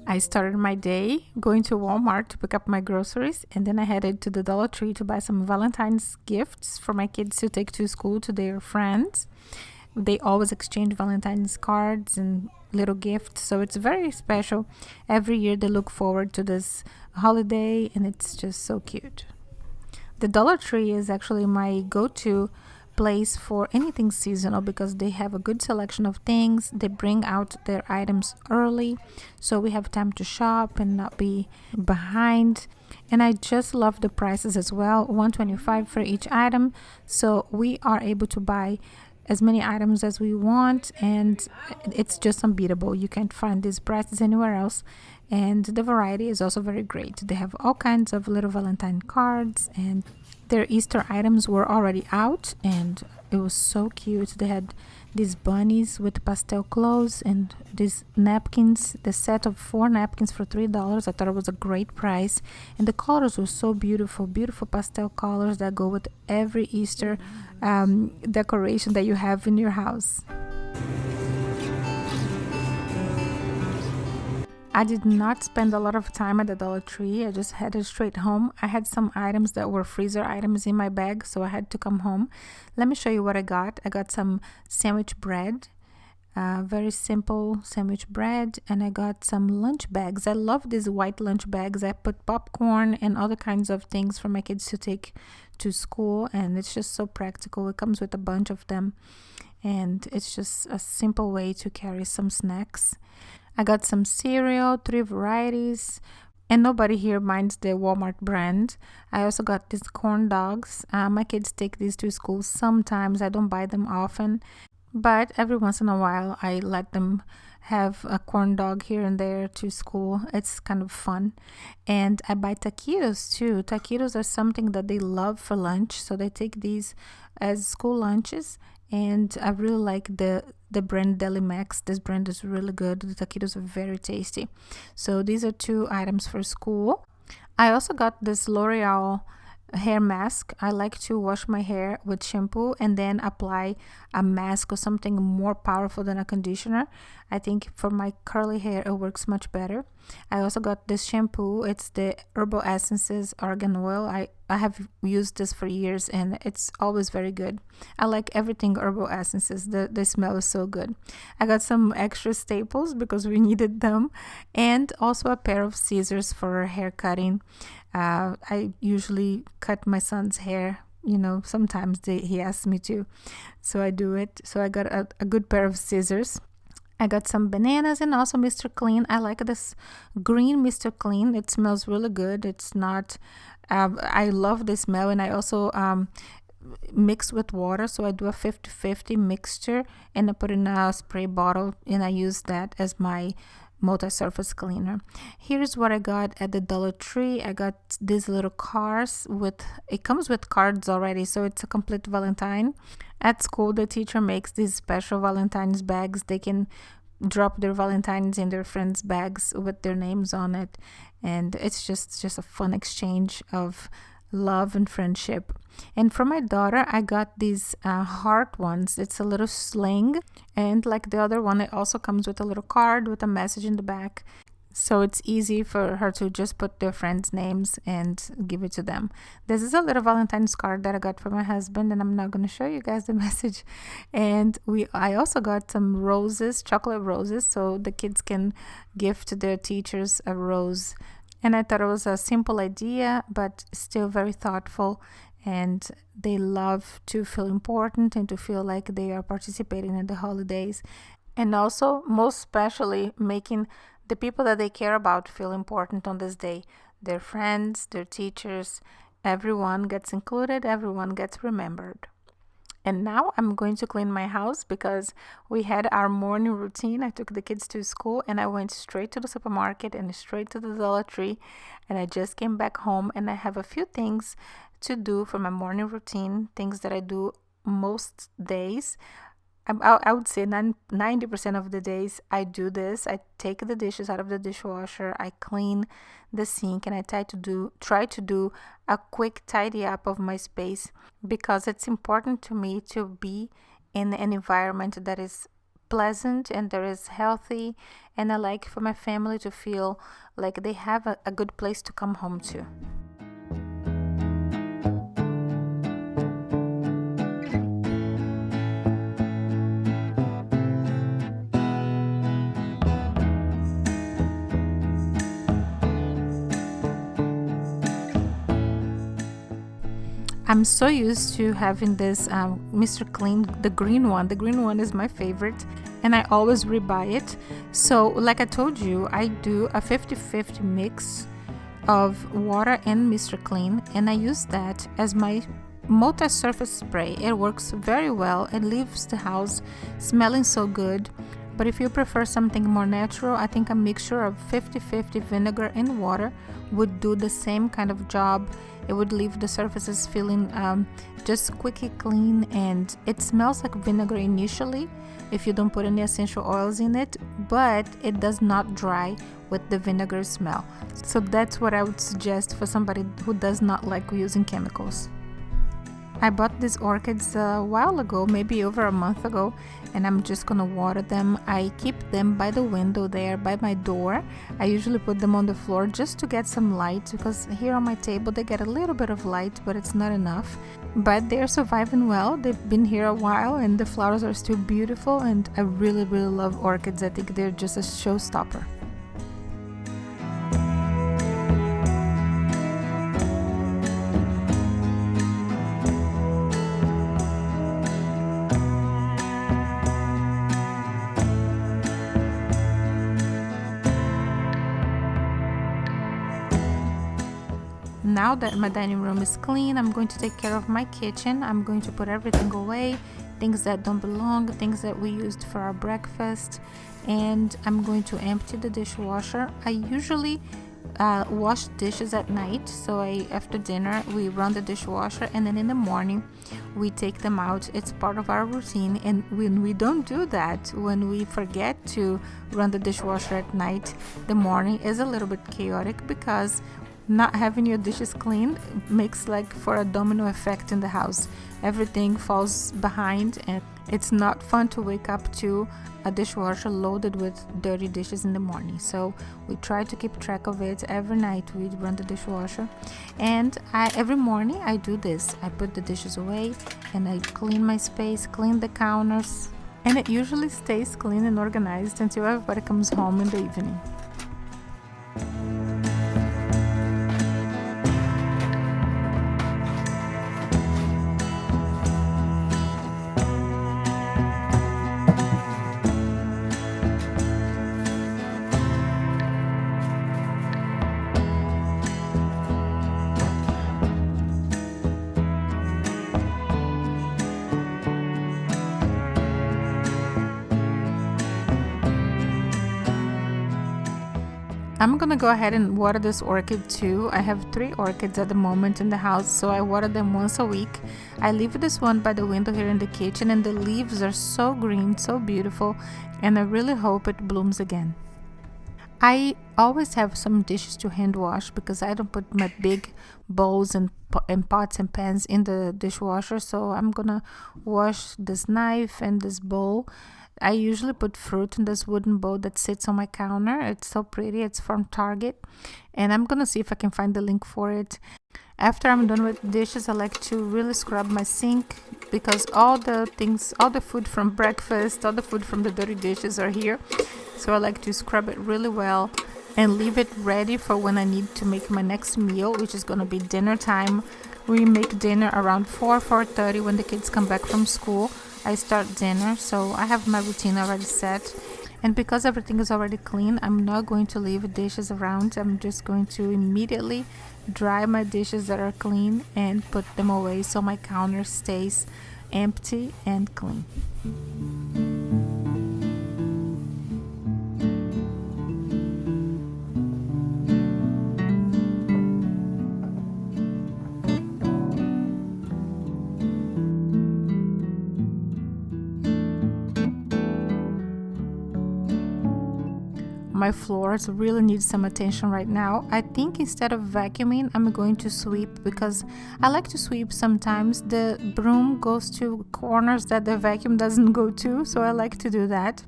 I started my day going to Walmart to pick up my groceries, and then I headed to the Dollar Tree to buy some Valentine's gifts for my kids to take to school to their friends. They always exchange Valentine's cards and little gifts, so it's very special. Every year they look forward to this holiday, and it's just so cute. The Dollar Tree is actually my go-to place for anything seasonal because they have a good selection of things. They bring out their items early, so we have time to shop and not be behind. And I just love the prices as well, 125 for each item, so we are able to buy as many items as we want, and it's just unbeatable. You can't find these prices anywhere else, and the variety is also very great. They have all kinds of little Valentine cards, and their Easter items were already out, and it was so cute. They had these bunnies with pastel clothes and these napkins, the set of 4 napkins for $3. I thought it was a great price, and the colors were so beautiful, beautiful pastel colors that go with every Easter decoration that you have in your house. I did not spend a lot of time at the Dollar Tree. I just headed straight home. I had some items that were freezer items in my bag, so I had to come home. Let me show you what I got. I got some sandwich bread, very simple sandwich bread, and I got some lunch bags. I love these white lunch bags. I put popcorn and other kinds of things for my kids to take to school, and it's just so practical. It comes with a bunch of them, and it's just a simple way to carry some snacks. I got some cereal, 3 varieties, and nobody here minds the Walmart brand. I also got these corn dogs. My kids take these to school sometimes. I don't buy them often, but every once in a while I let them have a corn dog here and there to school. It's kind of fun. And I buy taquitos too. Taquitos are something that they love for lunch, so they take these as school lunches. And I really like the brand Delimax. This brand is really good. The taquitos are very tasty. So these are 2 items for school. I also got this L'Oreal hair mask. I like to wash my hair with shampoo and then apply a mask or something more powerful than a conditioner. I think for my curly hair it works much better. I also got this shampoo. It's the Herbal Essences Argan Oil. I have used this for years and it's always very good. I like everything Herbal Essences. The smell is so good. I got some extra staples because we needed them, and also a pair of scissors for hair cutting. I usually cut my son's hair. Sometimes he asks me to, so I do it. So I got a good pair of scissors. I got some bananas and also Mr. Clean. I like this green Mr. Clean. It smells really good. It's not, I love the smell, and I also mix with water. So I do a 50-50 mixture and I put in a spray bottle, and I use that as my multi-surface cleaner. Here's what I got at the Dollar Tree. I got these little cars it comes with cards already, so it's a complete Valentine. At school, the teacher makes these special Valentine's bags. They can drop their Valentines in their friends' bags with their names on it, and it's just a fun exchange of love and friendship. And for my daughter, I got these heart ones. It's a little sling, and like the other one, it also comes with a little card with a message in the back, so it's easy for her to just put their friends' names and give it to them. This is a little Valentine's card that I got for my husband, and I'm not going to show you guys the message. And I also got some roses, chocolate roses, so the kids can gift their teachers a rose. And I thought it was a simple idea, but still very thoughtful. And they love to feel important and to feel like they are participating in the holidays. And also, most especially, making the people that they care about feel important on this day. Their friends, their teachers, everyone gets included, everyone gets remembered. And now I'm going to clean my house because we had our morning routine. I took the kids to school and I went straight to the supermarket and straight to the Dollar Tree. And I just came back home, and I have a few things to do for my morning routine, things that I do most days. I would say 90% of the days I do this. I take the dishes out of the dishwasher, I clean the sink, and I try to do a quick tidy up of my space because it's important to me to be in an environment that is pleasant and there is healthy, and I like for my family to feel like they have a good place to come home to. I'm so used to having this Mr. Clean, the green one. The green one is my favorite, and I always rebuy it. So like I told you, I do a 50-50 mix of water and Mr. Clean, and I use that as my multi-surface spray. It works very well and leaves the house smelling so good. But if you prefer something more natural, I think a mixture of 50-50 vinegar and water would do the same kind of job. It would leave the surfaces feeling just squeaky clean, and it smells like vinegar initially if you don't put any essential oils in it, but it does not dry with the vinegar smell. So that's what I would suggest for somebody who does not like using chemicals. I bought these orchids a while ago, maybe over a month ago, and I'm just gonna water them. I keep them by the window there, by my door. I usually put them on the floor just to get some light, because here on my table they get a little bit of light, but it's not enough. But they're surviving well. They've been here a while and the flowers are still beautiful, and I really love orchids. I think they're just a showstopper. Now that my dining room is clean, I'm going to take care of my kitchen. I'm going to put everything away, things that don't belong, things that we used for our breakfast, and I'm going to empty the dishwasher. I usually wash dishes at night, so after dinner we run the dishwasher, and then in the morning we take them out. It's part of our routine, and when we don't do that, when we forget to run the dishwasher at night, the morning is a little bit chaotic, because not having your dishes clean makes like for a domino effect in the house. Everything falls behind, and it's not fun to wake up to a dishwasher loaded with dirty dishes in the morning. So we try to keep track of it. Every night we run the dishwasher, and every morning I do this. I put the dishes away and I clean my space, clean the counters, and it usually stays clean and organized until everybody comes home in the evening. I'm gonna go ahead and water this orchid too. I have 3 orchids at the moment in the house, so I water them once a week. I leave this one by the window here in the kitchen, and the leaves are so green, so beautiful, and I really hope it blooms again. I always have some dishes to hand wash, because I don't put my big bowls and pots and pans in the dishwasher, so I'm gonna wash this knife and this bowl. I usually put fruit in this wooden bowl that sits on my counter. It's so pretty. It's from Target, and I'm gonna see if I can find the link for it. After I'm done with dishes, I like to really scrub my sink, because all the food from breakfast, all the food from the dirty dishes are here. So I like to scrub it really well and leave it ready for when I need to make my next meal, which is gonna be dinner time. We make dinner around 4:30 when the kids come back from school. I start dinner, so I have my routine already set. And because everything is already clean, I'm not going to leave dishes around. I'm just going to immediately dry my dishes that are clean and put them away, so my counter stays empty and clean. My floors really need some attention right now. I think instead of vacuuming, I'm going to sweep, because I like to sweep sometimes. The broom goes to corners that the vacuum doesn't go to, so I like to do that.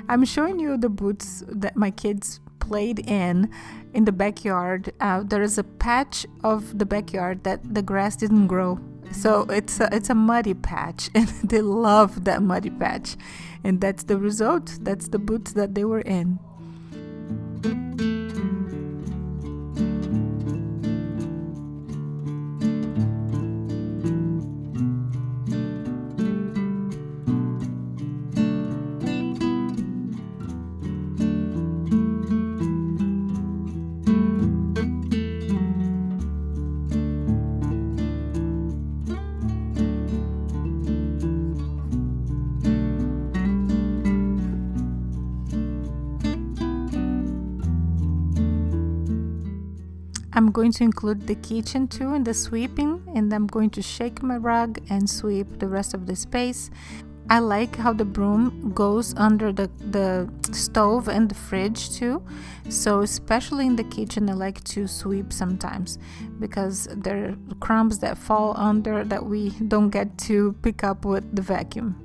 I'm showing you the boots that my kids played in the backyard. There is a patch of the backyard that the grass didn't grow. So it's a muddy patch, and they love that muddy patch. And that's the result. That's the boots that they were in. I'm going to include the kitchen too in the sweeping, and I'm going to shake my rug and sweep the rest of the space. I like how the broom goes under the stove and the fridge too. So especially in the kitchen, I like to sweep sometimes, because there are crumbs that fall under that we don't get to pick up with the vacuum.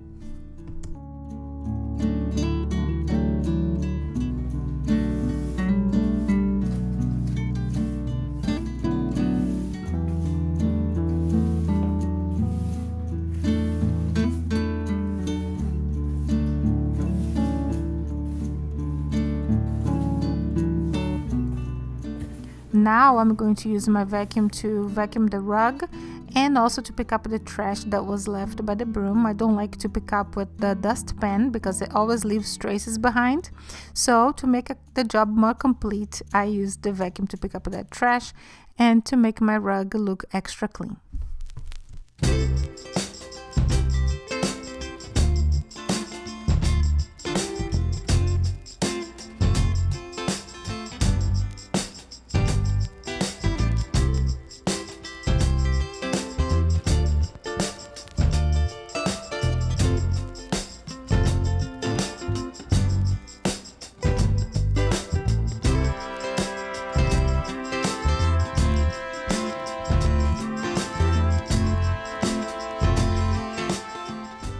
Now I'm going to use my vacuum to vacuum the rug, and also to pick up the trash that was left by the broom. I don't like to pick up with the dustpan because it always leaves traces behind. So to make the job more complete, I use the vacuum to pick up that trash and to make my rug look extra clean.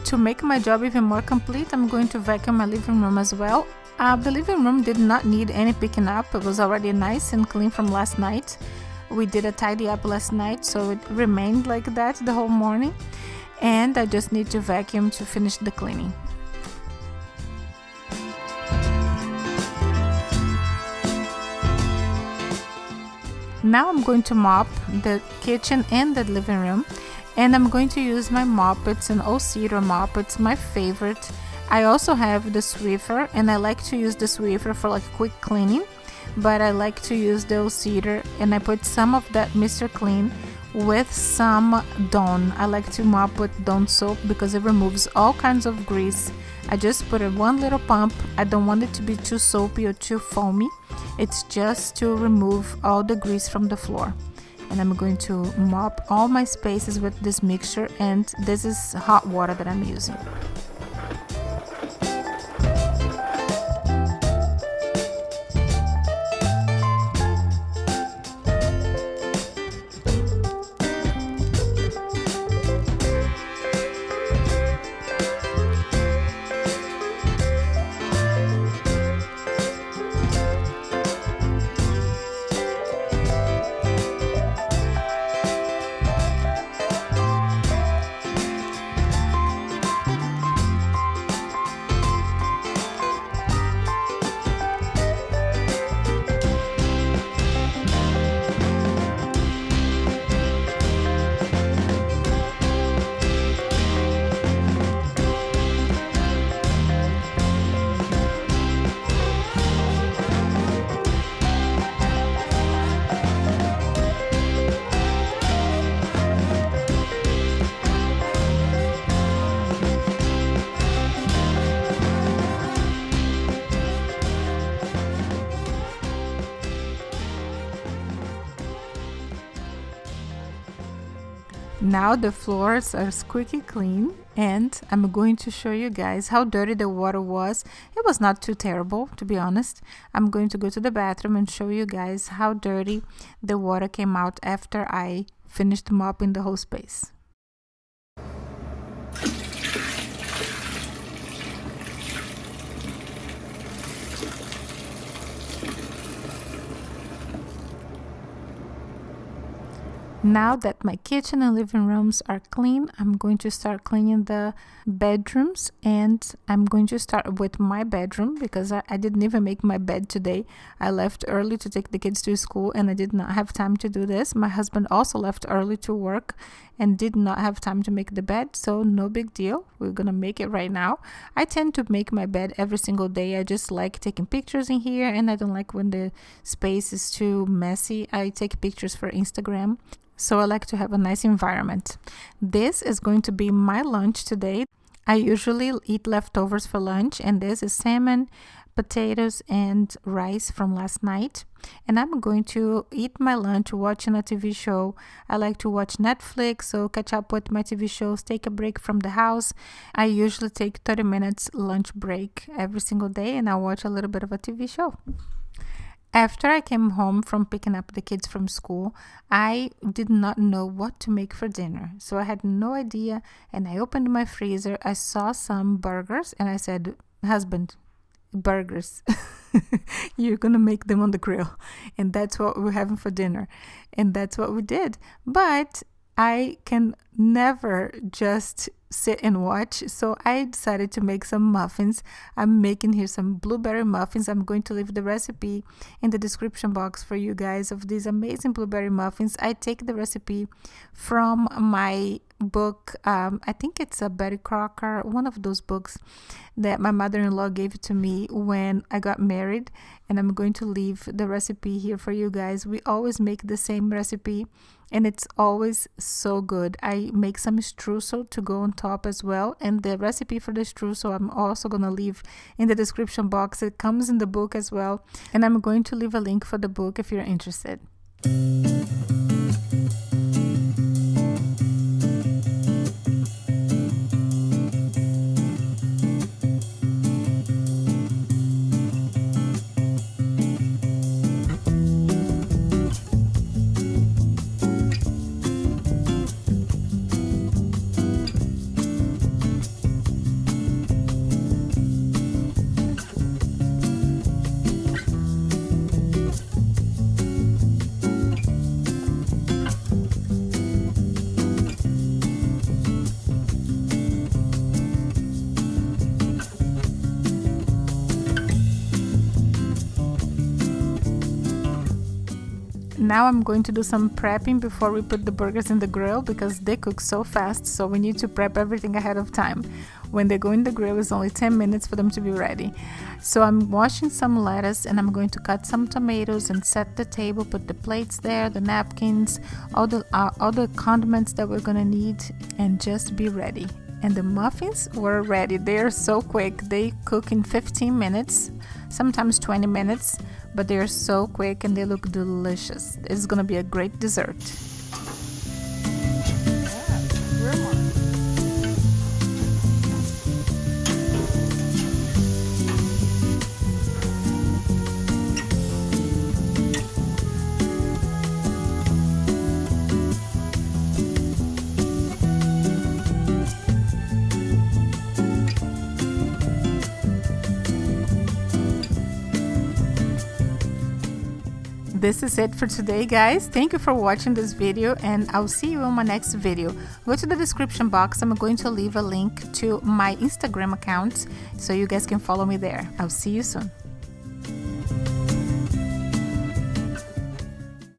To make my job even more complete, I'm going to vacuum my living room as well. The living room did not need any picking up. It was already nice and clean from last night. We did a tidy up last night, so it remained like that the whole morning. And I just need to vacuum to finish the cleaning. Now I'm going to mop the kitchen and the living room. And I'm going to use my mop. It's an old cedar mop. It's my favorite. I also have the Swiffer, and I like to use the Swiffer for like quick cleaning, but I like to use the old cedar, and I put some of that Mr. Clean with some Dawn. I like to mop with Dawn soap because it removes all kinds of grease. I just put in one little pump. I don't want it to be too soapy or too foamy. It's just to remove all the grease from the floor. And I'm going to mop all my spaces with this mixture, and this is hot water that I'm using. Now the floors are squeaky clean, and I'm going to show you guys how dirty the water was. It was not too terrible, to be honest. I'm going to go to the bathroom and show you guys how dirty the water came out after I finished mopping the whole space. Now that my kitchen and living rooms are clean, I'm going to start cleaning the bedrooms, and I'm going to start with my bedroom because I didn't even make my bed today. I left early to take the kids to school and I did not have time to do this. My husband also left early to work and did not have time to make the bed, so no big deal. We're gonna make it right now. I tend to make my bed every single day. I just like taking pictures in here, and I don't like when the space is too messy. I take pictures for Instagram. So I like to have a nice environment. This is going to be my lunch today. I usually eat leftovers for lunch, and this is salmon, potatoes, and rice from last night. And I'm going to eat my lunch watching a TV show. I like to watch Netflix, so catch up with my TV shows, take a break from the house. I usually take 30 minutes lunch break every single day, and I watch a little bit of a TV show. After I came home from picking up the kids from school, I did not know what to make for dinner. So I had no idea, and I opened my freezer. I saw some burgers, and I said, husband, burgers. You're gonna make them on the grill, and that's what we're having for dinner. And that's what we did. But I can never just sit and watch, so I decided to make some muffins. I'm making here some blueberry muffins. I'm going to leave the recipe in the description box for you guys of these amazing blueberry muffins. I take the recipe from my book. I think it's a Betty Crocker, one of those books that my mother-in-law gave to me when I got married, and I'm going to leave the recipe here for you guys. We always make the same recipe, and it's always so good. I make some streusel to go on top as well, and the recipe for the streusel I'm also gonna leave in the description box. It comes in the book as well, and I'm going to leave a link for the book if you're interested. Now I'm going to do some prepping before we put the burgers in the grill because they cook so fast, so we need to prep everything ahead of time. When they go in the grill, it's only 10 minutes for them to be ready. So I'm washing some lettuce, and I'm going to cut some tomatoes and set the table, put the plates there, the napkins, all the condiments that we're gonna need, and just be ready. And the muffins were ready. They are so quick. They cook in 15 minutes, sometimes 20 minutes, but they are so quick and they look delicious. It's gonna be a great dessert. This is it for today, guys. Thank you for watching this video, and I'll see you in my next video. Go to the description box. I'm going to leave a link to my Instagram account so you guys can follow me there. I'll see you soon.